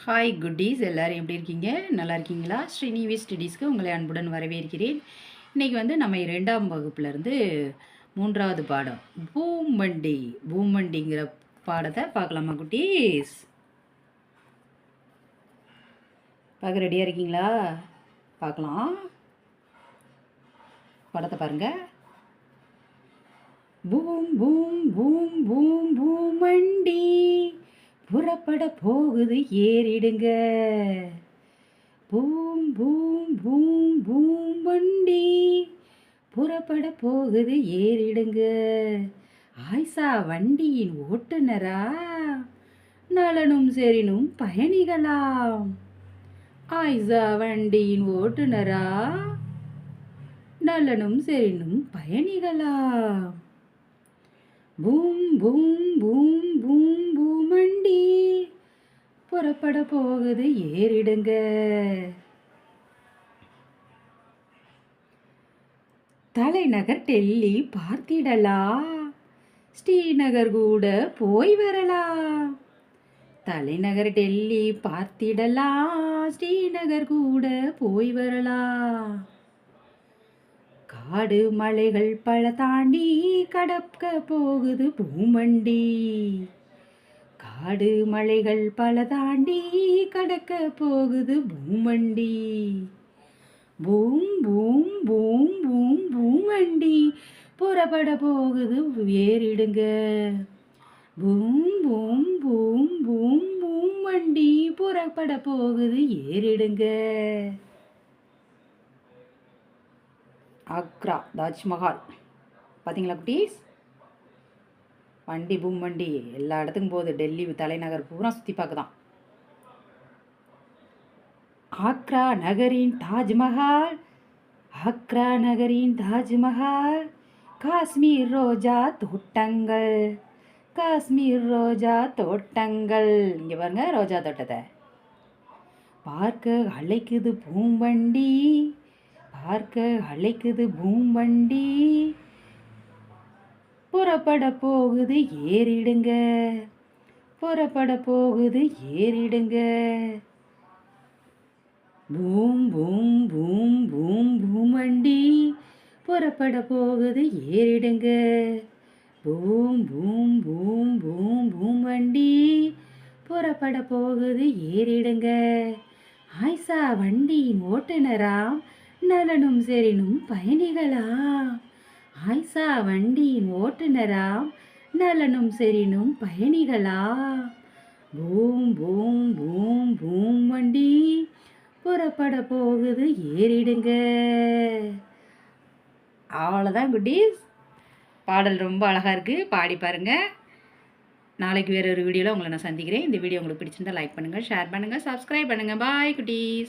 Hi குட்டீஸ், எல்லோரும் எப்படி இருக்கீங்க? நல்லா இருக்கீங்களா? ஸ்ரீனிவி ஸ்டடீஸ்க்கு உங்களை அன்புடன் வரவேற்கிறேன். இன்றைக்கி நம்ம 2ஆம் வகுப்புலேருந்து 3வது பாடம் பூமண்டி பூமண்டிங்கிற பாடத்தை பார்க்கலாமா குட்டீஸ்? பார்க்க ரெடியாக இருக்கீங்களா? பார்க்கலாம். படத்தை பாருங்கள். பூம் பூம் பூம் பூம் பூமண்டி புறப்பட போகுது ஏறிடுங்க. பூம் பூம் பூம் பூம் வண்டி புறப்பட போகுது ஏறிடுங்க. ஆயிஷா வண்டியின் ஓட்டுநரா, நலனும் செரினும் பயணிகளாம். ஆயிஷா வண்டியின் ஓட்டுநரா, நலனும் செரினும் பயணிகளாம். பூம் பூம் பூம் பூம் பூமண்டி புறப்பட போகுது ஏறிடுங்க. தலைநகர் டெல்லி பார்த்திடலாம், ஸ்ரீநகர் கூட போய் வரலாம். தலைநகர் டெல்லி பார்த்திடலாம், ஸ்ரீநகர் கூட போய் வரலாம். காடு மலைகள் பல தாண்டி கடக்க போகுது பூமண்டி. காடு மலைகள் பல தாண்டி கடக்க போகுது பூமண்டி. பூம் பூம் பூம் பூம் பூமண்டி புறப்பட போகுது ஏறிடுங்க. பூம் பூம் பூம் பூம் பூமண்டி புறப்பட போகுது ஏறிடுங்க. ஆக்ரா தாஜ்மஹால் பார்த்தீங்களா குட்டீஸ்? வண்டி பூம் வண்டி எல்லா இடத்துக்கும் போகுது. டெல்லி தலைநகர் பூரா சுற்றி பார்க்குதான். ஆக்ரா நகரின் தாஜ்மஹால், ஆக்ரா நகரின் தாஜ்மஹால், காஷ்மீர் ரோஜா தோட்டங்கள், காஷ்மீர் ரோஜா தோட்டங்கள். இங்கே பாருங்க ரோஜா தோட்டத்தை பார்க்க அழைக்குது பூம்பண்டி, பார்க்க அழைக்குது பூம்பண்டி புறப்பட போகுது ஏறிடுங்க. புறப்பட போகுது ஏறிடுங்க. பூம் பூம் பூம் பூம் பூமண்டி புறப்பட போகுது ஏறிடுங்க. பூம் பூம் பூம் பூம் பூமண்டி புறப்பட போகுது ஏறிடுங்க. ஆயிஷா வண்டியின் ஓட்டுநராம், நலனும் செரினும் பயணிகளாம். ஆயிஷா வண்டியின் ஓட்டுநராம், நலனும் செரினும் பயணிகளாம். பூம் பூம் பூம் பூம் வண்டி புறப்பட போகுது ஏறிடுங்க. அவ்வளோதான் குட்டீஸ். பாடல் ரொம்ப அழகாக இருக்குது, பாடி பாருங்கள். நாளைக்கு வேறு ஒரு வீடியோவில் உங்களை நான் சந்திக்கிறேன். இந்த வீடியோ உங்களுக்கு பிடிச்சிருந்தால் லைக் பண்ணுங்கள், ஷேர் பண்ணுங்கள், சப்ஸ்கிரைப் பண்ணுங்கள். பாய் குட்டீஸ்.